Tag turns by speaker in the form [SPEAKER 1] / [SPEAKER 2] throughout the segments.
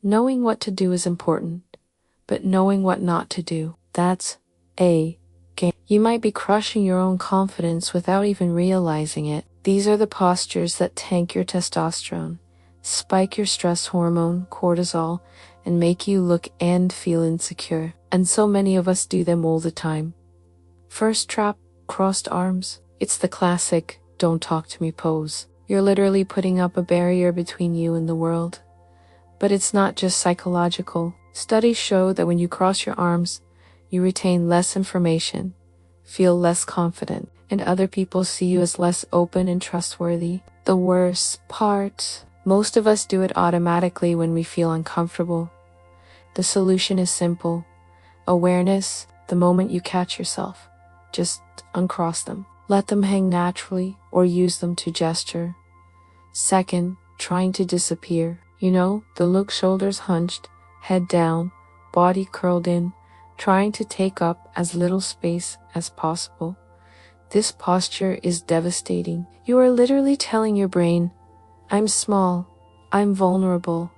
[SPEAKER 1] Knowing what to do is important, but knowing what not to do, that's a game. You might be crushing your own confidence without even realizing it. These are the postures that tank your testosterone, spike your stress hormone, cortisol, and make you look and feel insecure. And so many of us do them all the time. First trap, crossed arms. It's the classic, don't talk to me pose. You're literally putting up a barrier between you and the world. But it's not just psychological. Studies show that when you cross your arms, you retain less information, feel less confident, and other people see you as less open and trustworthy. The worst part, most of us do it automatically when we feel uncomfortable. The solution is simple. Awareness, the moment you catch yourself. Just uncross them. Let them hang naturally or use them to gesture. Second, trying to disappear. You know, the look, shoulders hunched, head down, body curled in, trying to take up as little space as possible. This posture is devastating. You are literally telling your brain, I'm small, I'm vulnerable,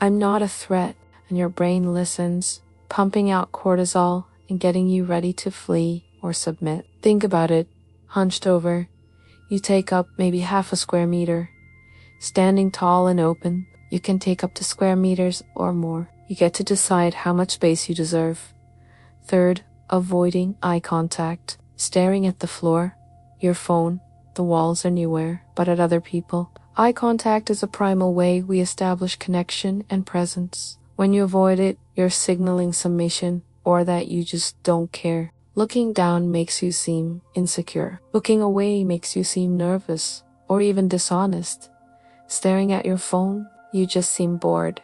[SPEAKER 1] I'm not a threat, and your brain listens, pumping out cortisol and getting you ready to flee or submit. Think about it. Hunched over, you take up maybe half a square meter. Standing tall and open, you can take up to square meters or more. You get to decide how much space you deserve. Third, avoiding eye contact, staring at the floor, your phone, the walls anywhere, but at other people. Eye contact is a primal way we establish connection and presence. When you avoid it, you're signaling submission or that you just don't care. Looking down makes you seem insecure. Looking away makes you seem nervous or even dishonest. Staring at your phone, you just seem bored.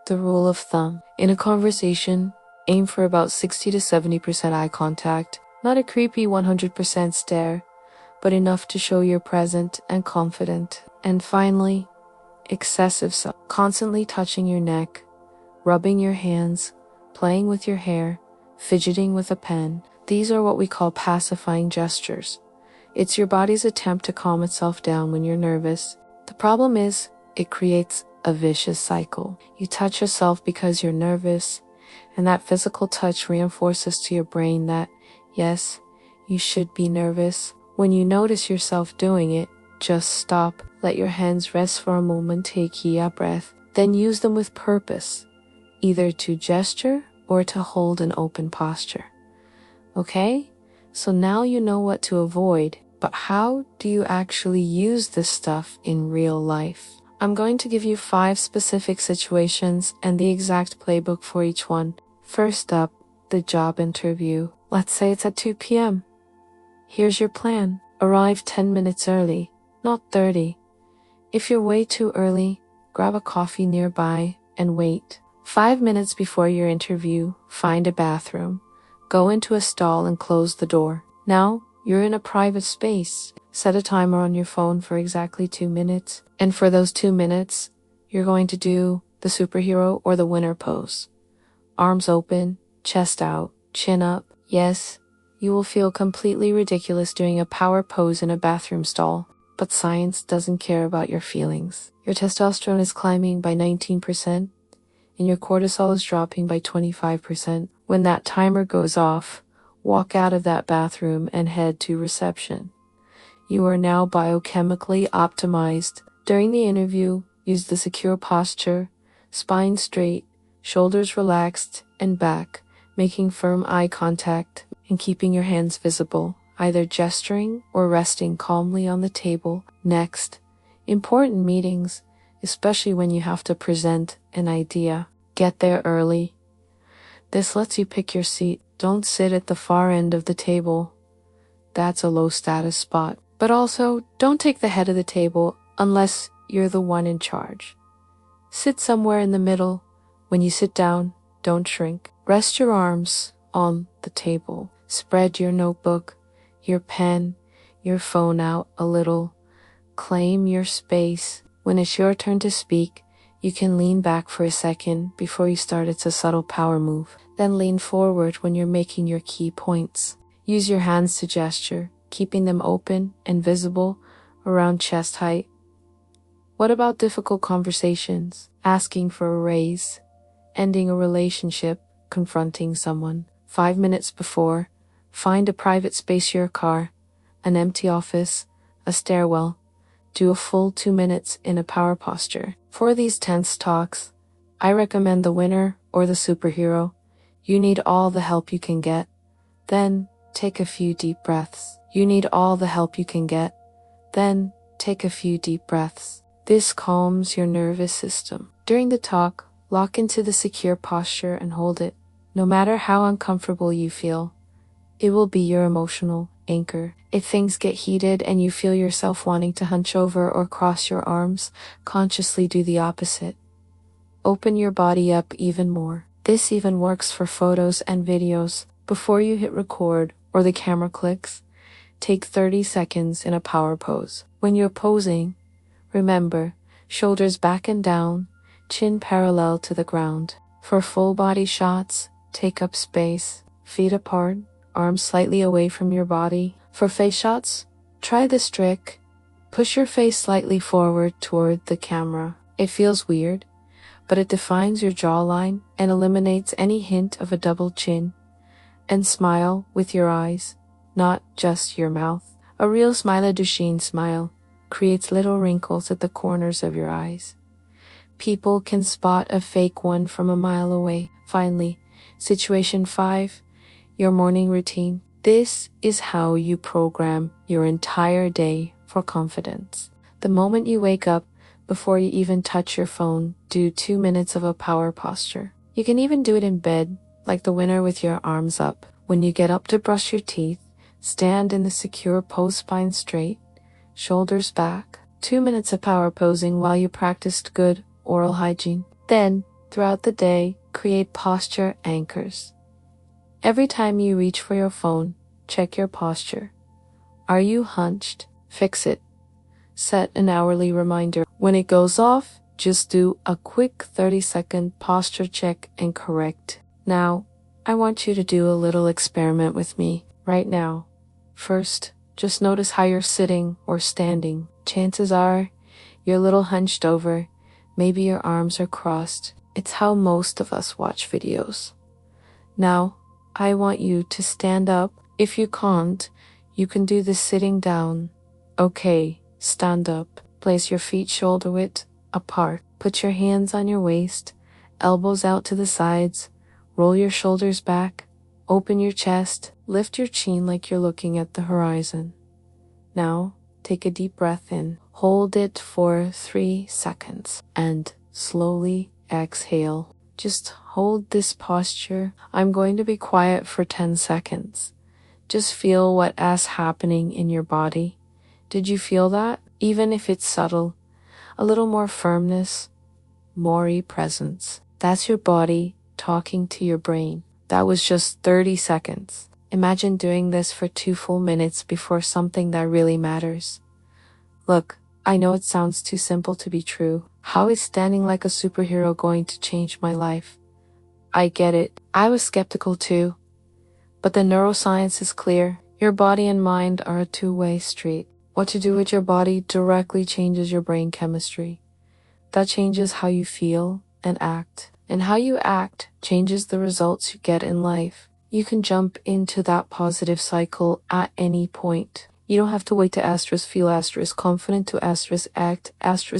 [SPEAKER 1] The rule of thumb. In a conversation, aim for about 60 to 70% eye contact. Not a creepy 100% stare, but enough to show you're present and confident. And finally, excessive self. Constantly touching your neck, rubbing your hands, playing with your hair, fidgeting with a pen. These are what we call pacifying gestures. It's your body's attempt to calm itself down when you're nervous. The problem is, it creates a vicious cycle. You touch yourself because you're nervous, and that physical touch reinforces to your brain that, yes, you should be nervous. When you notice yourself doing it, just stop, let your hands rest for a moment, take a breath, then use them with purpose, either to gesture or to hold an open posture. Okay? So now you know what to avoid, but how do you actually use this stuff in real life? I'm going to give you 5 specific situations and the exact playbook for each one. First up, the job interview. Let's say it's at 2 p.m. Here's your plan. Arrive 10 minutes early, not 30. If you're way too early, grab a coffee nearby and wait. 5 minutes before your interview, find a bathroom. Go into a stall and close the door. Now, you're in a private space. Set a timer on your phone for exactly 2 minutes. And for those 2 minutes, you're going to do the superhero or the winner pose. Arms open, chest out, chin up. Yes, you will feel completely ridiculous doing a power pose in a bathroom stall. But science doesn't care about your feelings. Your testosterone is climbing by 19%, and your cortisol is dropping by 25%. When that timer goes off, walk out of that bathroom and head to reception. You are now biochemically optimized. During the interview, use the secure posture, spine straight, shoulders relaxed and back, making firm eye contact and keeping your hands visible, either gesturing or resting calmly on the table. Next, important meetings, especially when you have to present an idea. Get there early. This lets you pick your seat. Don't sit at the far end of the table. That's a low status spot. But also, don't take the head of the table unless you're the one in charge. Sit somewhere in the middle. When you sit down, don't shrink. Rest your arms on the table. Spread your notebook, your pen, your phone out a little. Claim your space. When it's your turn to speak, you can lean back for a second before you start. It's a subtle power move. Then lean forward when you're making your key points. Use your hands to gesture, keeping them open and visible around chest height. What about difficult conversations? asking for a raise, ending a relationship, confronting someone. 5 minutes before, find a private space, your car, an empty office, a stairwell. Do a full 2 minutes in a power posture. For these tense talks, I recommend the winner or the superhero. You need all the help you can get. Then, take a few deep breaths. You need all the help you can get. Then, take a few deep breaths. This calms your nervous system. During the talk, lock into the secure posture and hold it. No matter how uncomfortable you feel, it will be your emotional anchor. If things get heated and you feel yourself wanting to hunch over or cross your arms, consciously do the opposite. Open your body up even more. This even works for photos and videos. Before you hit record or the camera clicks, take 30 seconds in a power pose. When you're posing, remember, shoulders back and down, chin parallel to the ground. For full body shots, take up space, feet apart, arms slightly away from your body. For face shots, try this trick. Push your face slightly forward toward the camera. It feels weird, but it defines your jawline and eliminates any hint of a double chin. And smile with your eyes, not just your mouth. A real smile, Duchenne smile, creates little wrinkles at the corners of your eyes. People can spot a fake one from a mile away. Finally, situation 5, your morning routine. This is how you program your entire day for confidence. The moment you wake up, before you even touch your phone, do 2 minutes of a power posture. You can even do it in bed, like the winner with your arms up. When you get up to brush your teeth, stand in the secure pose, spine straight, shoulders back. 2 minutes of power posing while you practiced good oral hygiene. Then, throughout the day, create posture anchors. Every time you reach for your phone, check your posture. Are you hunched? Fix it. Set an hourly reminder. When it goes off, just do a quick 30-second posture check and correct. Now, I want you to do a little experiment with me right now. First, just notice how you're sitting or standing. Chances are, you're a little hunched over. Maybe your arms are crossed. It's how most of us watch videos. Now, I want you to stand up. If you can't, you can do this sitting down. Okay, stand up. Place your feet shoulder width apart. Put your hands on your waist, elbows out to the sides. Roll your shoulders back, open your chest, lift your chin like you're looking at the horizon. Now, take a deep breath in. Hold it for 3 seconds and slowly exhale. Just hold this posture. I'm going to be quiet for 10 seconds. Just feel what is happening in your body. Did you feel that? Even if it's subtle, a little more firmness, more presence. That's your body talking to your brain. That was just 30 seconds. Imagine doing this for 2 full minutes before something that really matters. Look, I know it sounds too simple to be true. How is standing like a superhero going to change my life? I get it. I was skeptical too. But the neuroscience is clear. Your body and mind are a two-way street. What to do with your body directly changes your brain chemistry. That changes how you feel and act. And how you act changes the results you get in life. You can jump into that positive cycle at any point. You don't have to wait to feel confident to act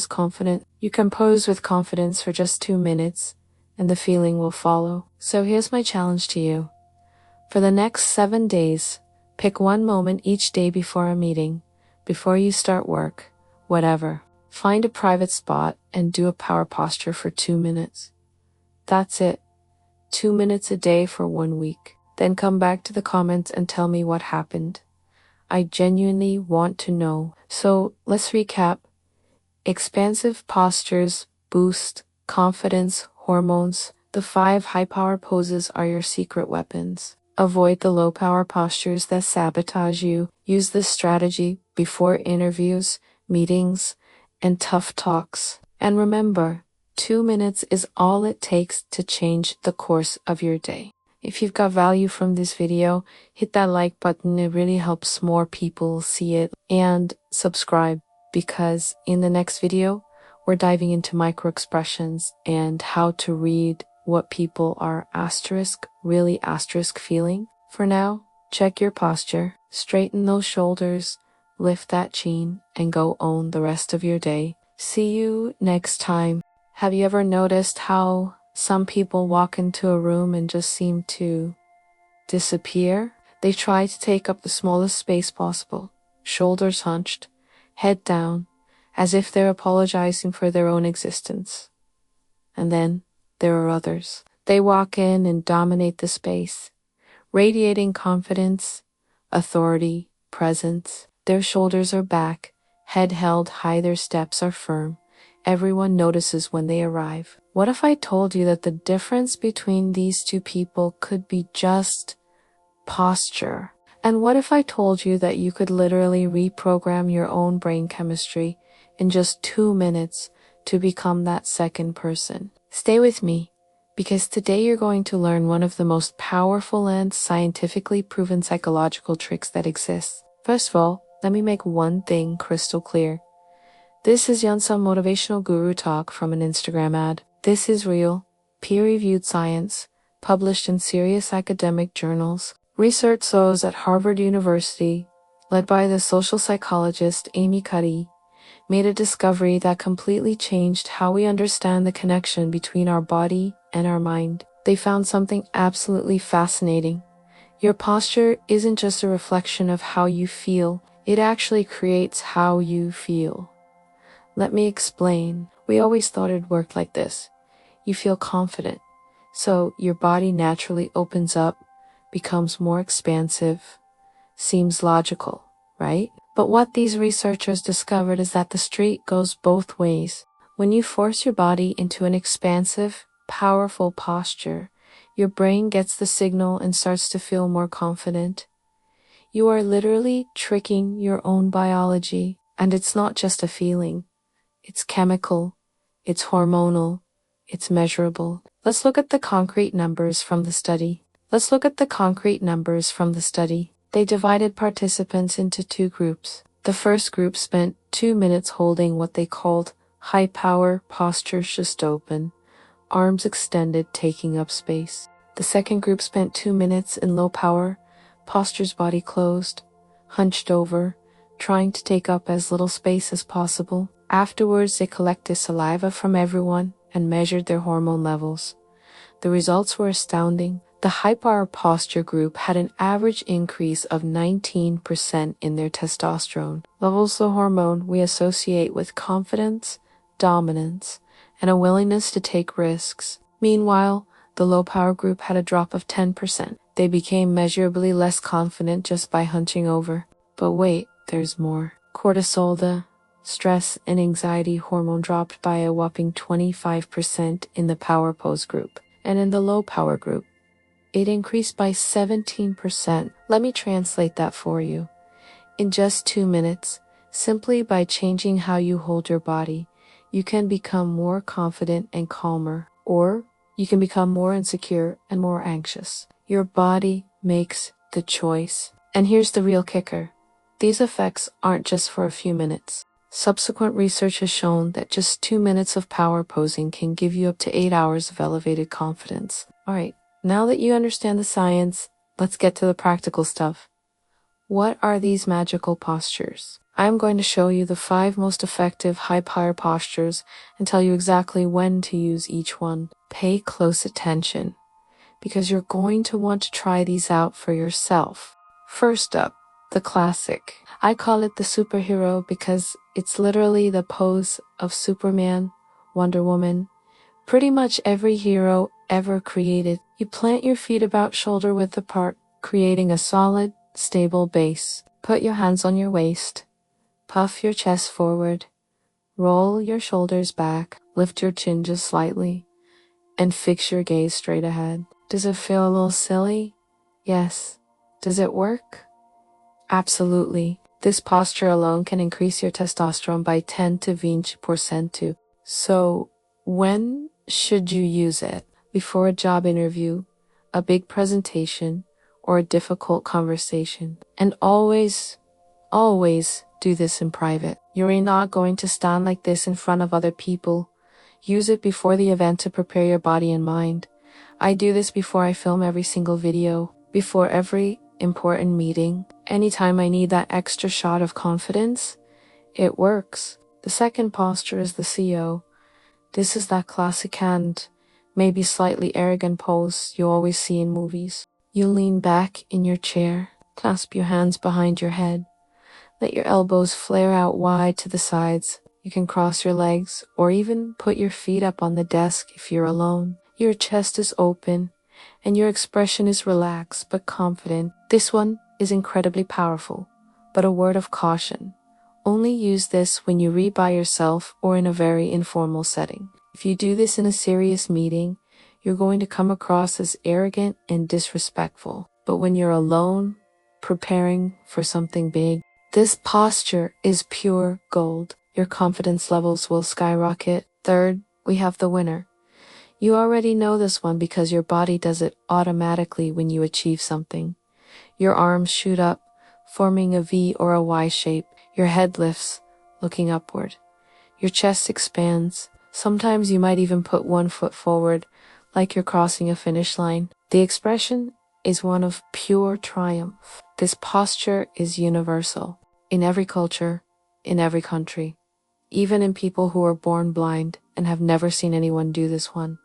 [SPEAKER 1] confident. You can pose with confidence for just 2 minutes, and the feeling will follow. So here's my challenge to you. For the next 7 days, pick one moment each day before a meeting, before you start work, whatever. Find a private spot and do a power posture for 2 minutes. That's it. 2 minutes a day for 1 week. Then come back to the comments and tell me what happened. I genuinely want to know. So let's recap. Expansive postures boost confidence hormones. The 5 high-power poses are your secret weapons. Avoid the low-power postures that sabotage you. Use this strategy before interviews, meetings, and tough talks. And remember, 2 minutes is all it takes to change the course of your day. If you've got value from this video, hit that like button. It really helps more people see it. And subscribe, because in the next video, we're diving into microexpressions and how to read what people are really feeling. For now, check your posture, straighten those shoulders, lift that chin, and go own the rest of your day. See you next time. Have you ever noticed how some people walk into a room and just seem to disappear? They try to take up the smallest space possible, shoulders hunched, head down, as if they're apologizing for their own existence. And then there are others. They walk in and dominate the space, radiating confidence, authority, presence. Their shoulders are back, head held high, their steps are firm. Everyone notices when they arrive. What if I told you that the difference between these two people could be just posture? And what if I told you that you could literally reprogram your own brain chemistry in just 2 minutes to become that second person? Stay with me, because today you're going to learn one of the most powerful and scientifically proven psychological tricks that exists. First of all, let me make one thing crystal clear. This is some motivational guru talk from an Instagram ad. This is real, peer-reviewed science, published in serious academic journals. Research shows at Harvard University, led by the social psychologist Amy Cuddy, made a discovery that completely changed how we understand the connection between our body and our mind. They found something absolutely fascinating. Your posture isn't just a reflection of how you feel, it actually creates how you feel. Let me explain. We always thought it worked like this. You feel confident, so your body naturally opens up, becomes more expansive. Seems logical, right? But what these researchers discovered is that the street goes both ways. When you force your body into an expansive, powerful posture, your brain gets the signal and starts to feel more confident. You are literally tricking your own biology, and it's not just a feeling. It's chemical, it's hormonal, it's measurable. Let's look at the concrete numbers from the study. They divided participants into 2 groups. The first group spent 2 minutes holding what they called high power postures, just open, arms extended, taking up space. The second group spent 2 minutes in low power postures, body closed, hunched over, trying to take up as little space as possible. Afterwards, they collected saliva from everyone and measured their hormone levels. The results were astounding. The high-power posture group had an average increase of 19% in their testosterone levels, the hormone we associate with confidence, dominance, and a willingness to take risks. Meanwhile, the low-power group had a drop of 10%. They became measurably less confident just by hunching over. But wait, there's more. Cortisol, the stress and anxiety hormone, dropped by a whopping 25% in the power pose group. And in the low power group, it increased by 17%. Let me translate that for you. In just 2 minutes, simply by changing how you hold your body, you can become more confident and calmer, or you can become more insecure and more anxious. Your body makes the choice. And here's the real kicker. These effects aren't just for a few minutes. Subsequent research has shown that just 2 minutes of power posing can give you up to 8 hours of elevated confidence. Alright, now that you understand the science, let's get to the practical stuff. What are these magical postures? I'm going to show you the 5 most effective high power postures and tell you exactly when to use each one. Pay close attention, because you're going to want to try these out for yourself. First up, the classic. I call it the superhero because it's literally the pose of Superman, Wonder Woman, pretty much every hero ever created. You plant your feet about shoulder width apart, creating a solid, stable base. Put your hands on your waist, puff your chest forward, roll your shoulders back, lift your chin just slightly, and fix your gaze straight ahead. Does it feel a little silly? Yes. Does it work? Absolutely. This posture alone can increase your testosterone by 10 to 20% too. So, when should you use it? Before a job interview, a big presentation, or a difficult conversation. And always do this in private. You're not going to stand like this in front of other people. Use it before the event to prepare your body and mind. I do this before I film every single video, before every important meeting. Anytime I need that extra shot of confidence, it works. The second posture is the CO. This is that classic and maybe slightly arrogant pose you always see in movies. You lean back in your chair, clasp your hands behind your head, let your elbows flare out wide to the sides. You can cross your legs or even put your feet up on the desk if you're alone. Your chest is open and your expression is relaxed but confident. This one is incredibly powerful, but a word of caution. Only use this when you read by yourself or in a very informal setting. If you do this in a serious meeting, you're going to come across as arrogant and disrespectful. But when you're alone, preparing for something big, this posture is pure gold. Your confidence levels will skyrocket. Third, we have the winner. You already know this one because your body does it automatically when you achieve something. Your arms shoot up, forming a V or a Y shape. Your head lifts, looking upward. Your chest expands. Sometimes you might even put one foot forward, like you're crossing a finish line. The expression is one of pure triumph. This posture is universal, in every culture, in every country, even in people who are born blind and have never seen anyone do this one.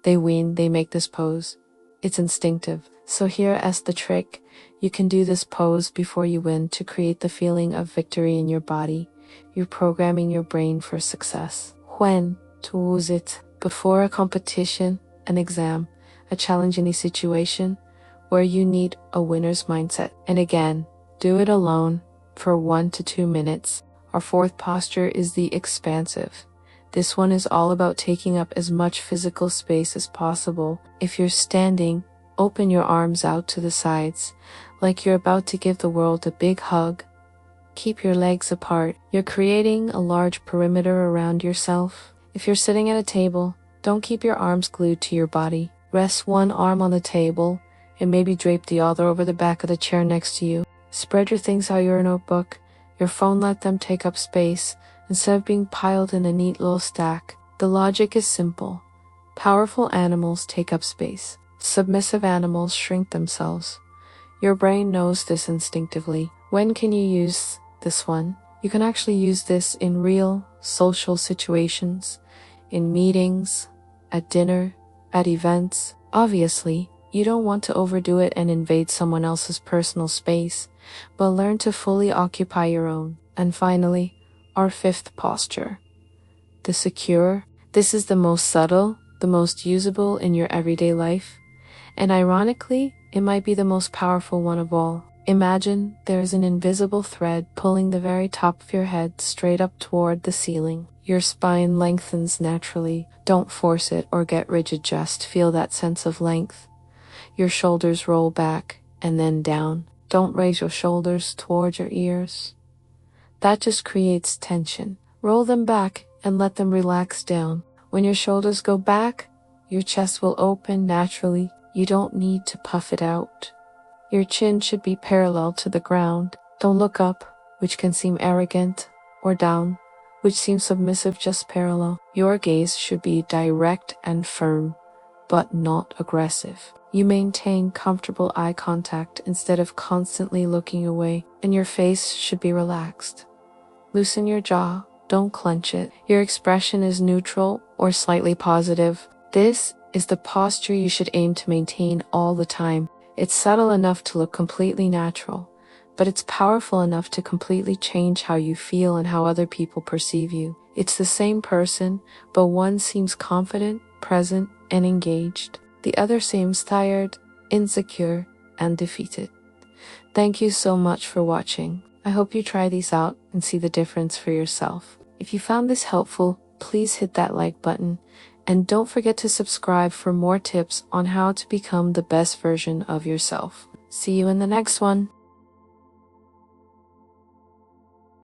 [SPEAKER 1] They make this pose. It's instinctive. So here is the trick. You can do this pose before you win to create the feeling of victory in your body. You're programming your brain for success. When to use it? Before a competition, an exam, a challenge, any situation where you need a winner's mindset. And again, do it alone for 1 to 2 minutes. Our fourth posture is the expansive. This one is all about taking up as much physical space as possible. If you're standing, open your arms out to the sides, like you're about to give the world a big hug. Keep your legs apart. You're creating a large perimeter around yourself. If you're sitting at a table, don't keep your arms glued to your body. Rest one arm on the table and maybe drape the other over the back of the chair next to you. Spread your things out your notebook, your phone, let them take up space instead of being piled in a neat little stack. The logic is simple. Powerful animals take up space. Submissive animals shrink themselves. Your brain knows this instinctively. When can you use this one? You can actually use this in real social situations, in meetings, at dinner, at events. Obviously, you don't want to overdo it and invade someone else's personal space, but learn to fully occupy your own. And finally, our fifth posture, the secure. This is the most subtle, the most usable in your everyday life, and ironically, it might be the most powerful one of all. Imagine there's an invisible thread pulling the very top of your head straight up toward the ceiling. Your spine lengthens naturally. Don't force it or get rigid, just feel that sense of length. Your shoulders roll back and then down. Don't raise your shoulders toward your ears. That just creates tension. Roll them back and let them relax down. When your shoulders go back, your chest will open naturally. You don't need to puff it out. Your chin should be parallel to the ground. Don't look up, which can seem arrogant, or down, which seems submissive, just parallel. Your gaze should be direct and firm, but not aggressive. You maintain comfortable eye contact instead of constantly looking away, and your face should be relaxed. Loosen your jaw, don't clench it. Your expression is neutral or slightly positive. This is the posture you should aim to maintain all the time. It's subtle enough to look completely natural, but it's powerful enough to completely change how you feel and how other people perceive you. It's the same person, but one seems confident, present, and engaged. The other seems tired, insecure, and defeated. Thank you so much for watching. I hope you try these out and see the difference for yourself. If you found this helpful, please hit that like button. And don't forget to subscribe for more tips on how to become the best version of yourself. See you in the next one.